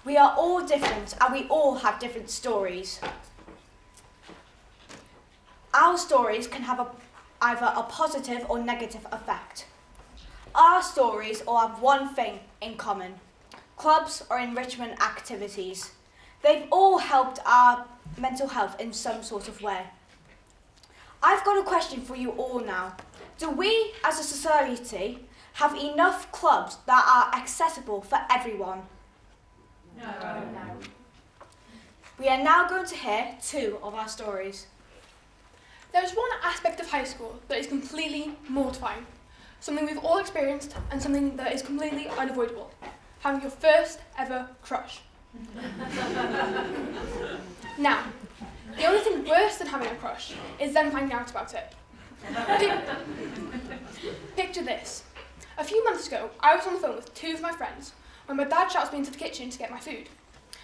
We are all different and we all have different stories. Our stories can have either a positive or negative effect. Our stories all have one thing in common: clubs or enrichment activities. They've all helped our mental health in some sort of way. I've got a question for you all now. Do we, as a society, have enough clubs that are accessible for everyone? No. We are now going to hear two of our stories. There is one aspect of high school that is completely mortifying, something we've all experienced and something that is completely unavoidable: having your first ever crush. Now, the only thing worse than having a crush is then finding out about it. Picture this. A few months ago, I was on the phone with two of my friends when my dad shouts me into the kitchen to get my food.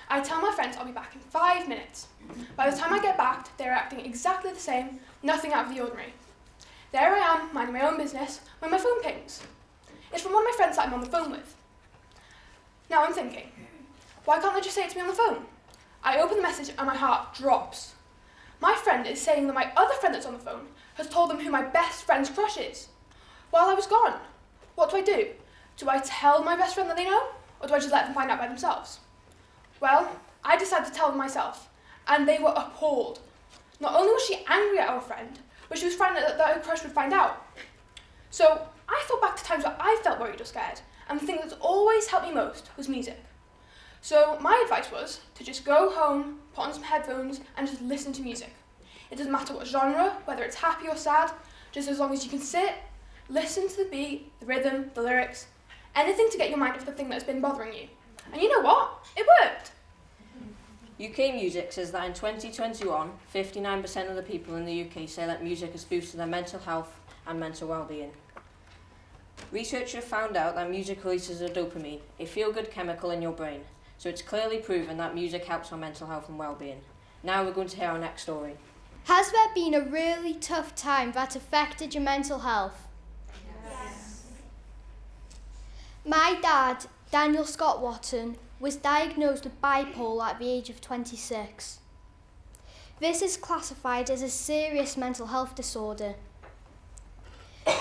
I tell my friends I'll be back in 5 minutes. By the time I get back, they're acting exactly the same, nothing out of the ordinary. There I am, minding my own business, when my phone pings. It's from one of my friends that I'm on the phone with. Now I'm thinking, why can't they just say it to me on the phone? I open the message and my heart drops. My friend is saying that my other friend that's on the phone has told them who my best friend's crush is, while I was gone. What do? Do I tell my best friend that they know, or do I just let them find out by themselves? Well, I decided to tell them myself, and they were appalled. Not only was she angry at our friend, but she was frightened that her crush would find out. So I thought back to times where I felt worried or scared, and the thing that's always helped me most was music. So my advice was to just go home, put on some headphones, and just listen to music. It doesn't matter what genre, whether it's happy or sad, just as long as you can sit, listen to the beat, the rhythm, the lyrics, anything to get your mind off the thing that's been bothering you. And you know what? It worked! UK Music says that in 2021, 59% of the people in the UK say that music has boosted their mental health and mental well-being. Researchers have found out that music releases a dopamine, a feel-good chemical in your brain, so it's clearly proven that music helps our mental health and well-being. Now we're going to hear our next story. Has there been a really tough time that affected your mental health? Yes. My dad, Daniel Scott Watton, was diagnosed with bipolar at the age of 26. This is classified as a serious mental health disorder.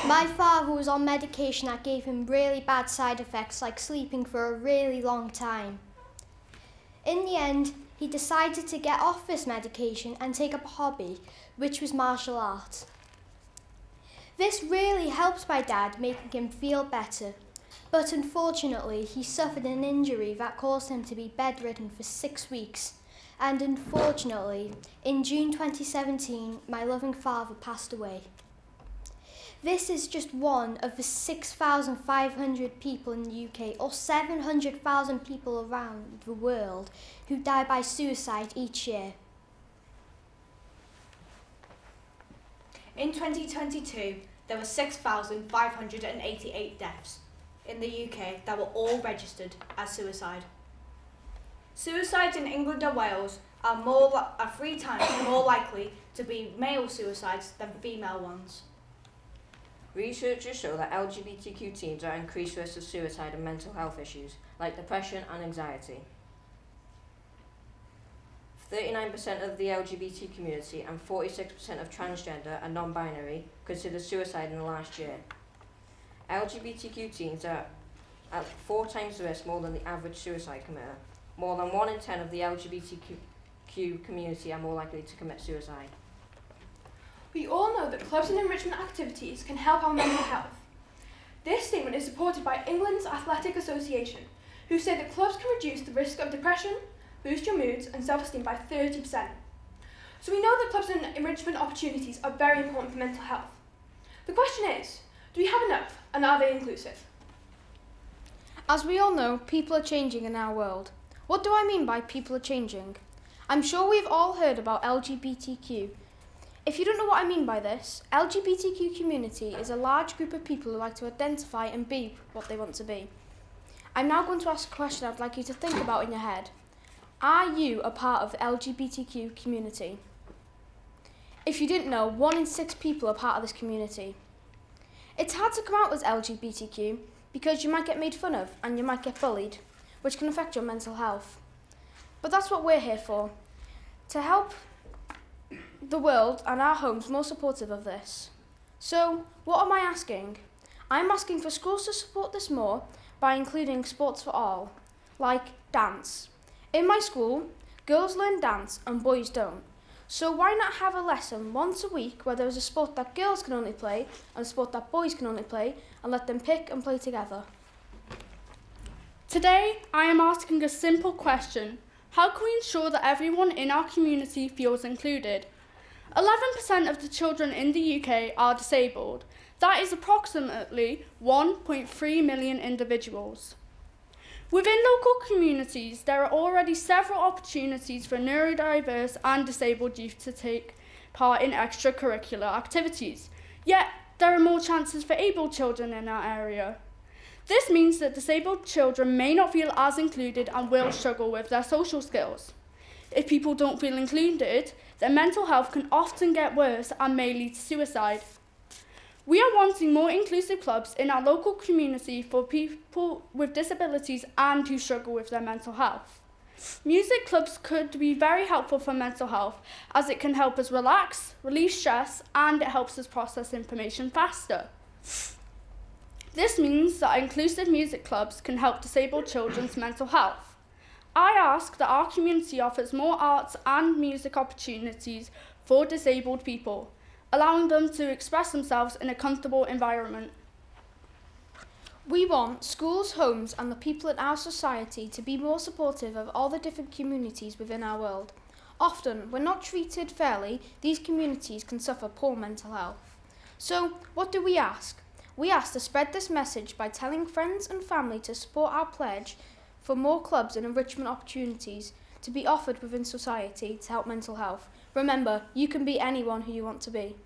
My father was on medication that gave him really bad side effects, like sleeping for a really long time. In the end, he decided to get off this medication and take up a hobby, which was martial arts. This really helped my dad, making him feel better. But unfortunately, he suffered an injury that caused him to be bedridden for 6 weeks. And unfortunately, in June 2017, my loving father passed away. This is just one of the 6,500 people in the UK, or 700,000 people around the world, who die by suicide each year. In 2022, there were 6,588 deaths in the UK that were all registered as suicide. Suicides in England and Wales are 3 times more likely to be male suicides than female ones. Researchers show that LGBTQ teens are at increased risk of suicide and mental health issues, like depression and anxiety. 39% of the LGBT community and 46% of transgender and non-binary considered suicide in the last year. LGBTQ teens are at 4 times the risk more than the average suicide committer. More than 1 in 10 of the LGBTQ community are more likely to commit suicide. We all know that clubs and enrichment activities can help our mental health. This statement is supported by England's Athletic Association, who say that clubs can reduce the risk of depression, boost your moods and self-esteem by 30%. So we know that clubs and enrichment opportunities are very important for mental health. The question is, do we have enough, and are they inclusive? As we all know, people are changing in our world. What do I mean by people are changing? I'm sure we've all heard about LGBTQ. If you don't know what I mean by this, LGBTQ community is a large group of people who like to identify and be what they want to be. I'm now going to ask a question I'd like you to think about in your head. Are you a part of the LGBTQ community? If you didn't know, 1 in 6 people are part of this community. It's hard to come out as LGBTQ because you might get made fun of and you might get bullied, which can affect your mental health. But that's what we're here for, to help the world and our homes more supportive of this. So, what am I asking? I'm asking for schools to support this more by including sports for all, like dance. In my school, girls learn dance and boys don't. So why not have a lesson once a week where there is a sport that girls can only play and a sport that boys can only play, and let them pick and play together? Today, I am asking a simple question. How can we ensure that everyone in our community feels included? 11% of the children in the UK are disabled. That is approximately 1.3 million individuals. Within local communities, there are already several opportunities for neurodiverse and disabled youth to take part in extracurricular activities. Yet, there are more chances for able children in our area. This means that disabled children may not feel as included and will struggle with their social skills. If people don't feel included, their mental health can often get worse and may lead to suicide. We are wanting more inclusive clubs in our local community for people with disabilities and who struggle with their mental health. Music clubs could be very helpful for mental health, as it can help us relax, release stress, and it helps us process information faster. This means that inclusive music clubs can help disabled children's mental health. I ask that our community offers more arts and music opportunities for disabled people, allowing them to express themselves in a comfortable environment. We want schools, homes, and the people in our society to be more supportive of all the different communities within our world. Often, when not treated fairly, these communities can suffer poor mental health. So, what do we ask? We ask to spread this message by telling friends and family to support our pledge for more clubs and enrichment opportunities to be offered within society to help mental health. Remember, you can be anyone who you want to be.